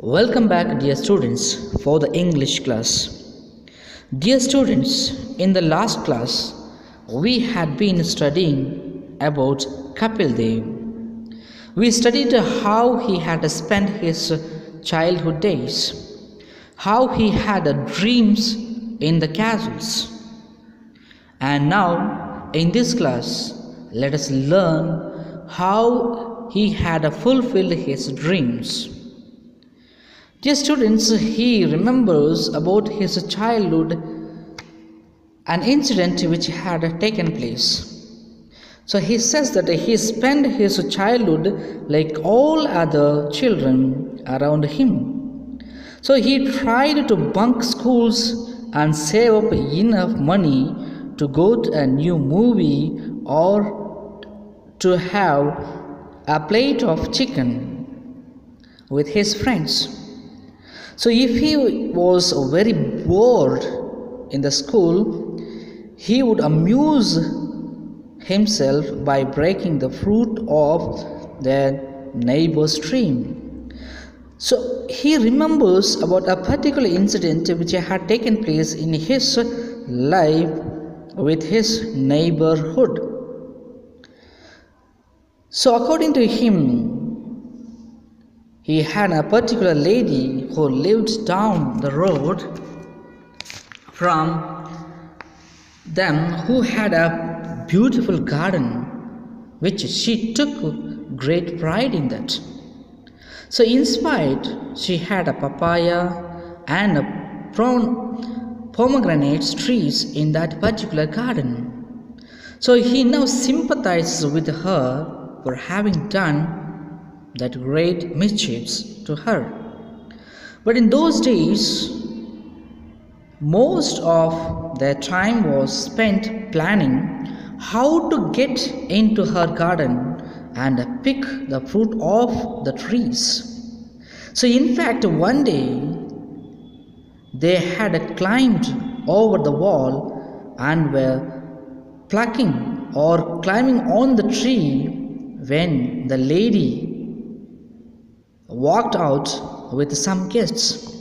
Welcome back, dear students, for the English class. Dear students, in the last class, we had been studying about Kapil Dev. We studied how he had spent his childhood days, how he had dreams in the castles. And now, in this class, let us learn how he had fulfilled his dreams. Dear students, he remembers about his childhood, an incident which had taken place. So he says that he spent his childhood like all other children around him. So he tried to bunk schools and save up enough money to go to a new movie or to have a plate of chicken with his friends. So if he was very bored in the school, he would amuse himself by breaking the fruit of their neighbor's tree. So he remembers about a particular incident which had taken place in his life with his neighborhood. So according to him, he had a particular lady who lived down the road from them, who had a beautiful garden which she took great pride in that. So in spite, she had a papaya and a pomegranate trees in that particular garden. So he now sympathizes with her for having done that great mischiefs to her. But in those days, most of their time was spent planning how to get into her garden and pick the fruit off the trees. So in fact, one day they had climbed over the wall and were plucking or climbing on the tree when the lady walked out with some guests.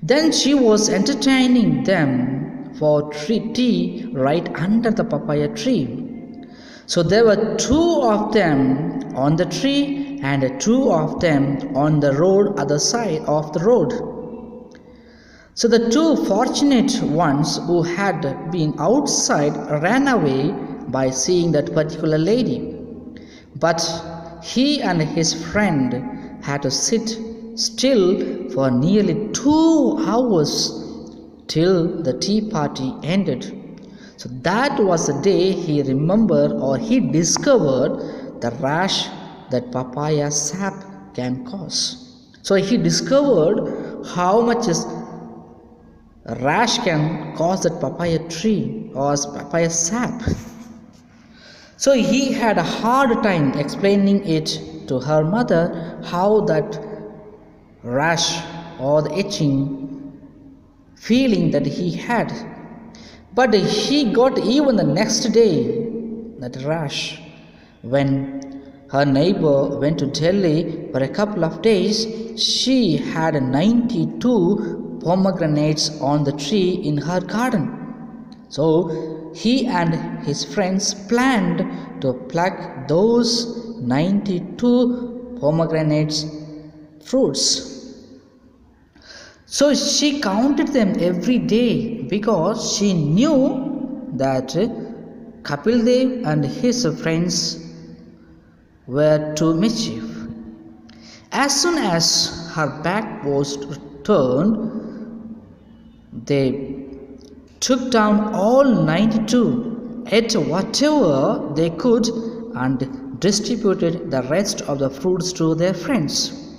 Then she was entertaining them for tea right under the papaya tree. So there were two of them on the tree and two of them on the road, other side of the road. So the two fortunate ones who had been outside ran away by seeing that particular lady. But he and his friend had to sit still for nearly 2 hours till the tea party ended. So that was the day he remembered, or he discovered, the rash that papaya sap can cause. So he discovered how much rash can cause that papaya tree or papaya sap. So he had a hard time explaining it to her mother, how that rash or the itching feeling that he had. But he got even the next day that rash when her neighbor went to Delhi for a couple of days. She had 92 pomegranates on the tree in her garden. So he and his friends planned to pluck those 92 pomegranates fruits. So she counted them every day because she knew that Kapil Dev and his friends were to mischief. As soon as her back was turned, they took down all 92, ate whatever they could, and distributed the rest of the fruits to their friends.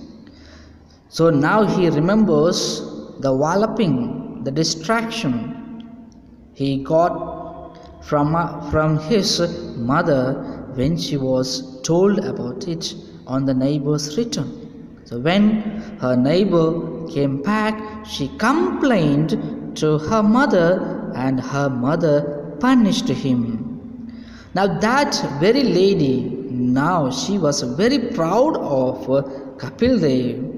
So now he remembers the walloping, the distraction he got from his mother when she was told about it on the neighbor's return. So when her neighbor came back, she complained to her mother, and her mother punished him. Now that very lady, now she was very proud of Kapil Dev.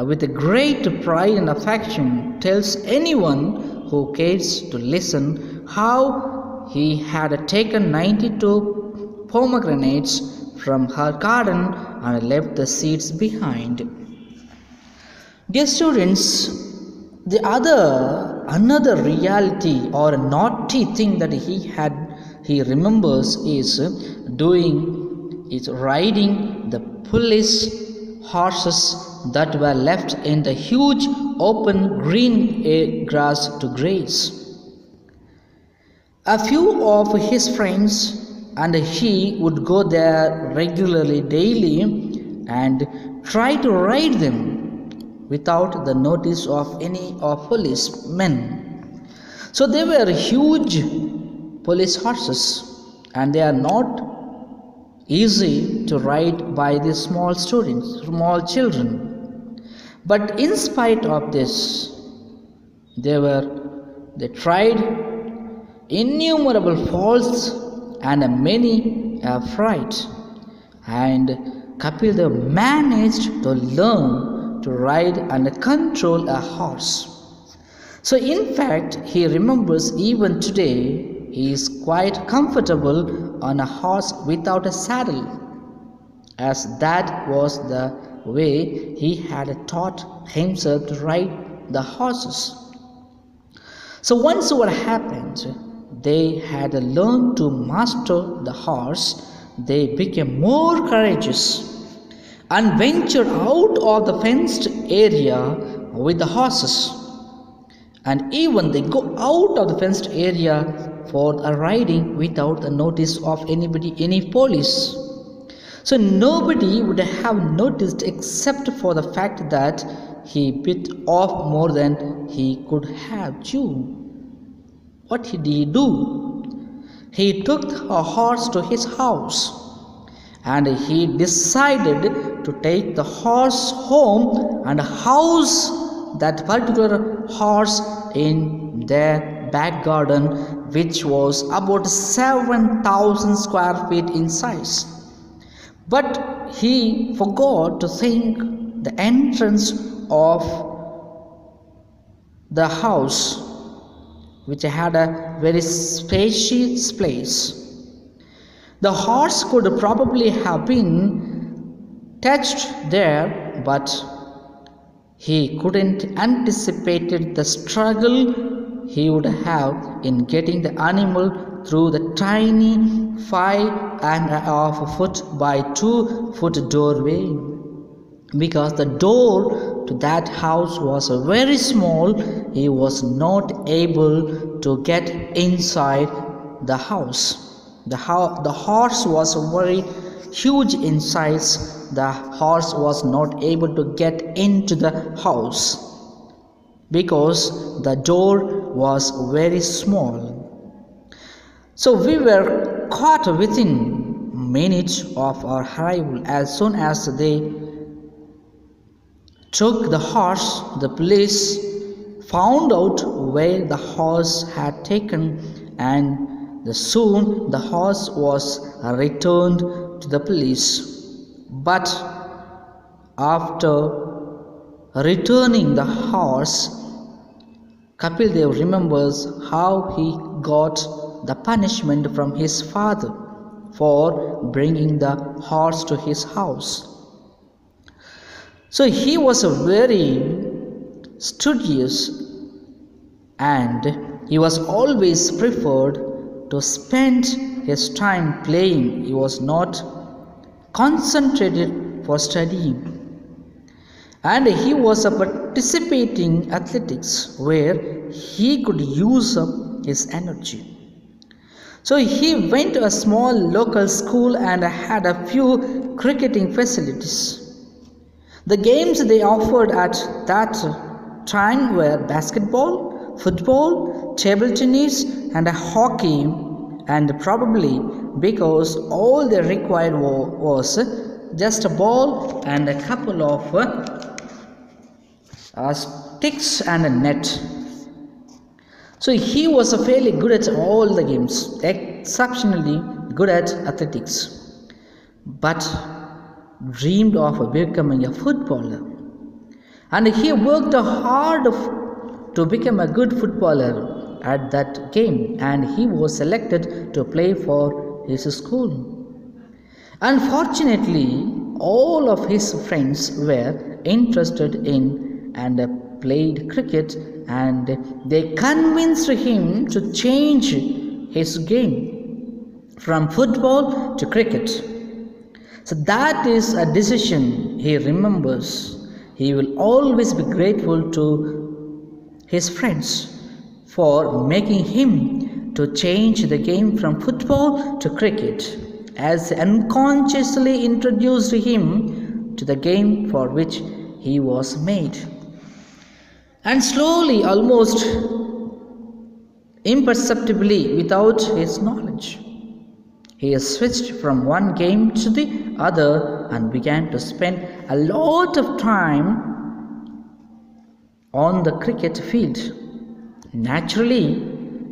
With great pride and affection, tells anyone who cares to listen how he had taken 92 pomegranates from her garden and left the seeds behind. Dear students, another reality or a naughty thing that he remembers is riding the police horses that were left in the huge open green grass to graze. A few of his friends and he would go there regularly daily and try to ride them without the notice of any of policemen. So they were huge police horses, and they are not easy to ride by the small children. But in spite of this, they tried innumerable falls and many fright, and Kapil Dev managed to learn to ride and control a horse. So in fact, he remembers even today he is quite comfortable on a horse without a saddle, as that was the way he had taught himself to ride the horses. So once what happened, they had learned to master the horse, they became more courageous and ventured out of the fenced area with the horses. And even they go out of the fenced area for a riding without the notice of anybody, any police. So nobody would have noticed except for the fact that he bit off more than he could have chewed. What did he do? He took a horse to his house, and he decided to take the horse home and house that particular horse in their back garden, which was about 7,000 square feet in size. But he forgot to think the entrance of the house, which had a very spacious place. The horse could probably have been touched there, but he couldn't anticipate the struggle he would have in getting the animal through the tiny 5.5 foot by 2 foot doorway. Because the door to that house was very small, he was not able to get inside the house. The horse was very huge in size. The horse was not able to get into the house because the door was very small. So we were caught within minutes of our arrival. As soon as they took the horse, the police found out where the horse had taken, and soon the horse was returned to the police. But after returning the horse, Kapil Dev remembers how he got the punishment from his father for bringing the horse to his house. So he was very studious, and he was always preferred to spend his time playing. He was not concentrated for studying, and he was participating athletics where he could use up his energy. So he went to a small local school and had a few cricketing facilities. The games they offered at that time were basketball, football, table tennis, and hockey, and probably because all they required was just a ball and a couple of sticks and a net. So he was fairly good at all the games, exceptionally good at athletics, but dreamed of becoming a footballer. And he worked hard to become a good footballer at that game, and he was selected to play for his school. Unfortunately, all of his friends were interested in and played cricket, and they convinced him to change his game from football to cricket. So that is a decision he remembers. He will always be grateful to his friends for making him to change the game from football to cricket, as they unconsciously introduced him to the game for which he was made. And slowly, almost imperceptibly, without his knowledge, he switched from one game to the other and began to spend a lot of time on the cricket field. Naturally,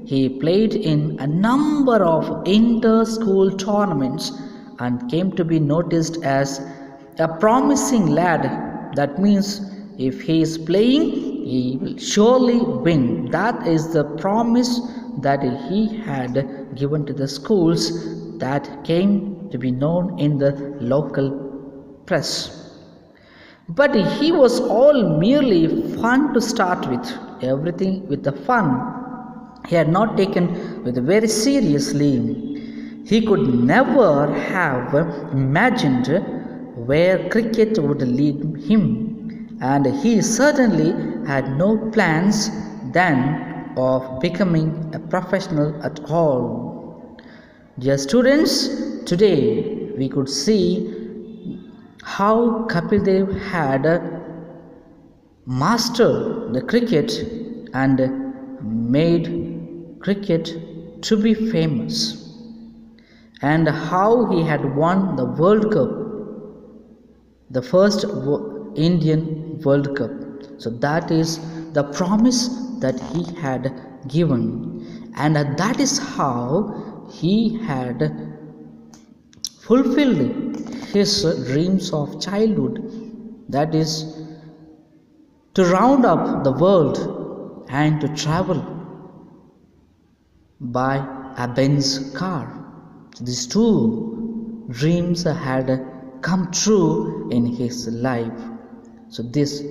he played in a number of inter-school tournaments and came to be noticed as a promising lad. That means if he is playing, he will surely win. That is the promise that he had given to the schools that came to be known in the local press. But he was all merely fun to start with, everything with the fun. He had not taken it very seriously. He could never have imagined where cricket would lead him, and he certainly had no plans then of becoming a professional at all. Dear students, today we could see how Kapil Dev had mastered the cricket and made cricket to be famous, and how he had won the World Cup, the first Indian World Cup. So that is the promise that he had given, and that is how he had fulfilled his dreams of childhood, that is to round up the world and to travel by a Benz car. So these two dreams had come true in his life. So this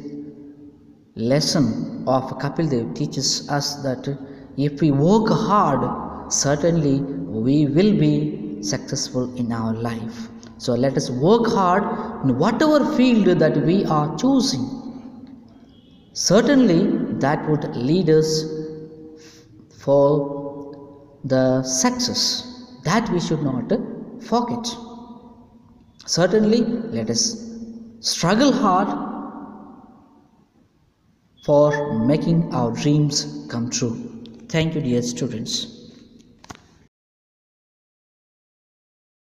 lesson of Kapil Dev teaches us that if we work hard, certainly we will be successful in our life. So let us work hard in whatever field that we are choosing. Certainly that would lead us for the success that we should not forget. Certainly let us struggle hard for making our dreams come true. Thank you, dear students.